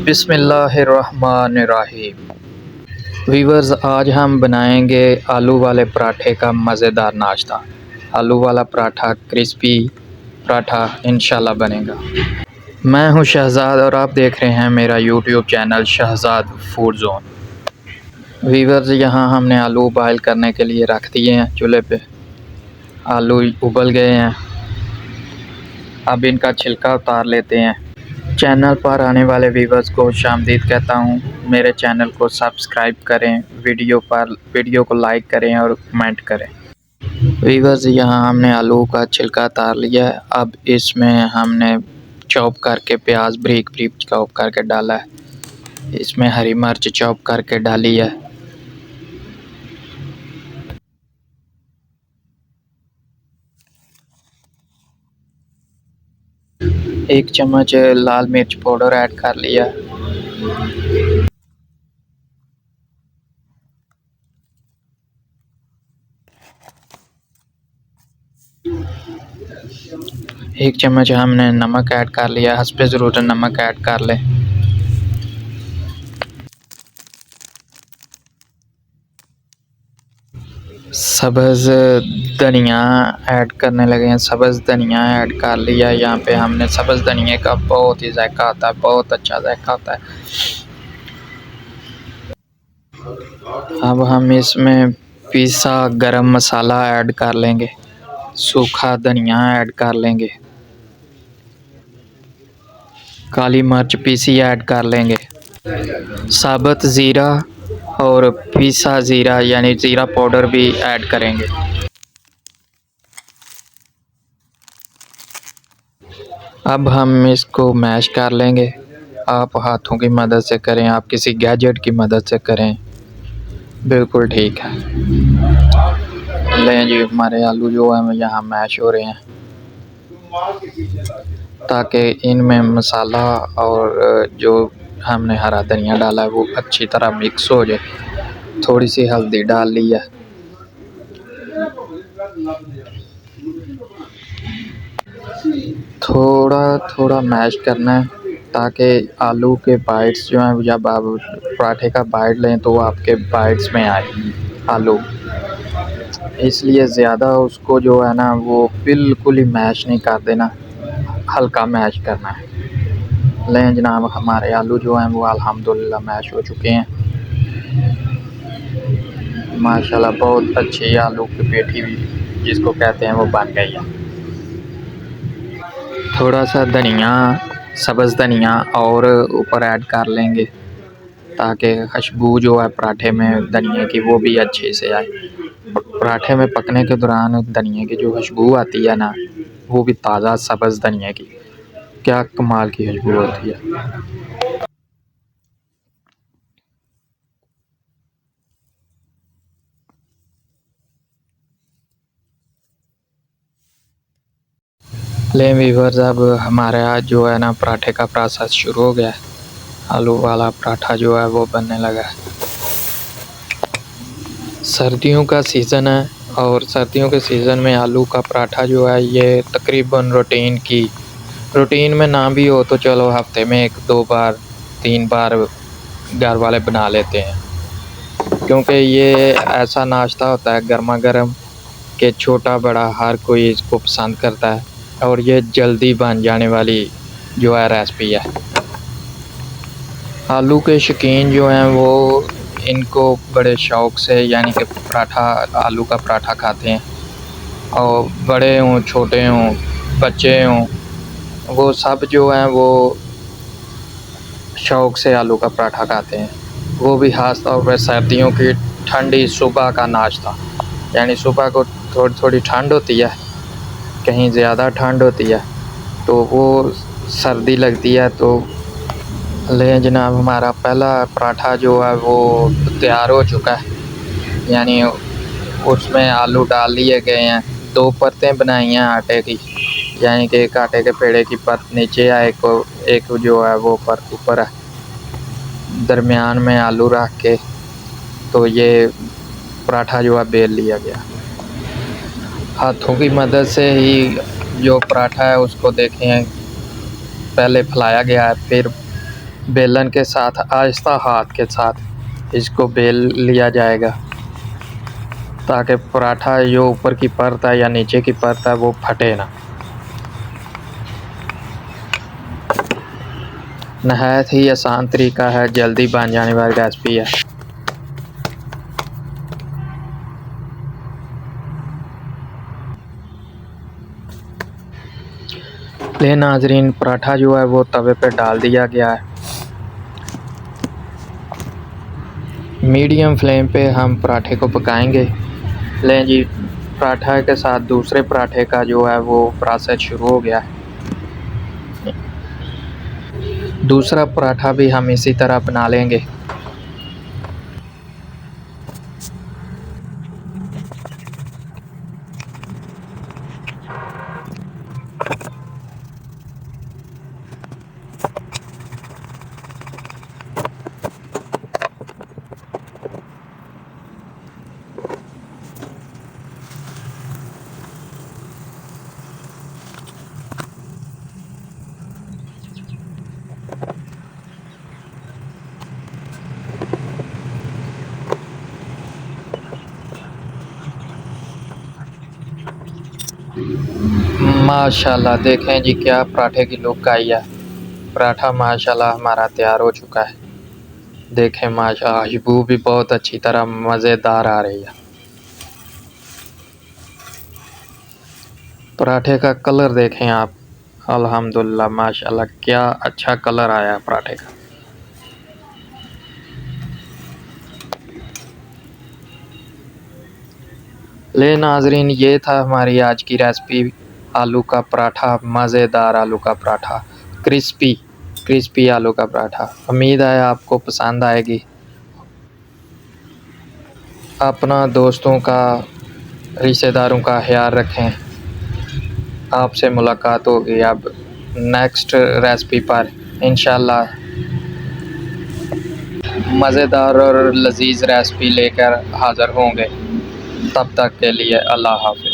बिस्मिल्लाहिर्रहमानिर्रहीम। वीवर्स, आज हम बनाएंगे आलू वाले पराठे का मज़ेदार नाश्ता। आलू वाला पराठा, क्रिस्पी पराठा इंशाल्लाह बनेगा। मैं हूं शहज़ाद और आप देख रहे हैं मेरा YouTube channel Shahzad food zone. Viewers, यहाँ हमने आलू बॉयल करने के लिए रख दिए हैं चूल्हे पे। आलू उबल गए हैं, अब इनका छिलका उतार लेते हैं। चैनल पर आने वाले व्यूवर्स को खुशामदीद कहता हूँ। मेरे चैनल को सब्सक्राइब करें, वीडियो को लाइक करें और कमेंट करें। व्यूवर्स, यहाँ हमने आलू का छिलका उतार लिया है। अब इसमें हमने चॉप करके प्याज बारीक बारीक चॉप करके डाला है। इसमें हरी मिर्च चॉप करके डाली है। एक चम्मच लाल मिर्च पाउडर ऐड कर लिया। एक चम्मच हमने नमक ऐड कर लिया। हस्बे ज़रूरत नमक ऐड कर लें। सब्ज़ धनिया ऐड करने लगे हैं। सब्ज़ धनिया ऐड कर लिया। यहाँ पे हमने सब्ज़ धनिया का बहुत ही जायका आता है, बहुत अच्छा जायका आता है। अब हम इसमें पिसा गरम मसाला ऐड कर लेंगे। सूखा धनिया ऐड कर लेंगे। काली मिर्च पीसी ऐड कर लेंगे। साबुत ज़ीरा और पिसा ज़ीरा यानी ज़ीरा पाउडर भी ऐड करेंगे। अब हम इसको मैश कर लेंगे। आप हाथों की मदद से करें, आप किसी गैजेट की मदद से करें, बिल्कुल ठीक है। लें जी, हमारे आलू जो है यहाँ मैश हो रहे हैं ताकि इनमें मसाला और जो हमने हरा धनिया डाला है वो अच्छी तरह मिक्स हो जाए। थोड़ी सी हल्दी डाल ली है। थोड़ा थोड़ा मैश करना है ताकि आलू के बाइट्स जो हैं, जब आप पराठे का बाइट लें तो आपके बाइट्स में आए आलू। इसलिए ज़्यादा उसको जो है ना वो बिल्कुल ही मैश नहीं कर देना, हल्का मैश करना है। लें जनाब, हमारे आलू जो हैं वो अल्हम्दुलिल्लाह मैश हो चुके हैं। माशाल्लाह बहुत अच्छी आलू की पेठी भी जिसको कहते हैं वो बन गई है। थोड़ा सा धनिया, सब्ज़ धनिया और ऊपर ऐड कर लेंगे ताकि खुशबू जो है पराठे में धनिया की वो भी अच्छे से आए। पराठे में पकने के दौरान धनिया की जो खुशबू आती है ना, वो भी ताज़ा सब्ज़ धनिया की, क्या कमाल की खुशबू होती है। लें व्यूअर्स, अब हमारा जो है ना पराठे का प्रोसेस शुरू हो गया है। आलू वाला पराठा जो है वो बनने लगा है। सर्दियों का सीज़न है और सर्दियों के सीज़न में आलू का पराठा जो है ये तकरीबन रूटीन में ना भी हो तो चलो हफ्ते में 1-2 बार 3 बार घर वाले बना लेते हैं, क्योंकि ये ऐसा नाश्ता होता है गर्मा गर्म कि छोटा बड़ा हर कोई इसको पसंद करता है और ये जल्दी बन जाने वाली जो है रेसिपी है। आलू के शौकीन जो हैं वो इनको बड़े शौक़ से यानी कि पराठा, आलू का पराठा खाते हैं। और बड़े हों, छोटे हों, बच्चे हों, वो सब जो हैं वो शौक़ से आलू का पराठा खाते हैं। वो भी ख़ास तौर पर सर्दियों की ठंडी सुबह का नाश्ता, यानी सुबह को थोड़ी थोड़ी ठंड होती है, कहीं ज़्यादा ठंड होती है तो वो सर्दी लगती है। तो लें जनाब, हमारा पहला पराठा जो है वो तैयार हो चुका है, यानी उसमें आलू डाल लिए गए हैं। 2 परतें बनाई हैं आटे की, यानी कि एक आटे के पेड़े की परत नीचे है, एक जो है वो परत ऊपर है। दरमियान में आलू रख के तो ये पराठा जो है बेल लिया गया। हाथों की मदद से ही जो पराठा है उसको देखें पहले फैलाया गया है, फिर बेलन के साथ आहिस्ता हाथ के साथ इसको बेल लिया जाएगा ताकि पराठा जो ऊपर की परत है या नीचे की परत है वो फटे ना। नहायत ही आसान तरीका है, जल्दी बन जाने वाली रेसिपी है। ले नाजरीन, पराठा जो है वो तवे पे डाल दिया गया है। मीडियम फ्लेम पे हम पराठे को पकाएंगे। लें जी, पराठा के साथ दूसरे पराठे का जो है वो प्रोसेस शुरू हो गया है। दूसरा पराठा भी हम इसी तरह बना लेंगे। माशाल्लाह, देखें जी क्या पराठे की लुक आई है। पराठा माशाल्लाह हमारा तैयार हो चुका है। देखें माशाल्लाह, खुशबू भी बहुत अच्छी तरह मज़ेदार आ रही है। पराठे का कलर देखें आप, अल्हम्दुलिल्लाह माशाल्लाह क्या अच्छा कलर आया पराठे का। ले नाजरीन, ये था हमारी आज की रेसिपी, आलू का पराठा, मज़ेदार आलू का पराठा, क्रिस्पी आलू का पराठा। उम्मीद है आपको पसंद आएगी। अपना दोस्तों का, रिश्तेदारों का ख्याल रखें। आपसे मुलाकात होगी अब नेक्स्ट रेसिपी पर इंशाल्लाह। मज़ेदार और लजीज रेसिपी लेकर हाज़िर होंगे। तब तक के लिए अल्लाह हाफ़िज़।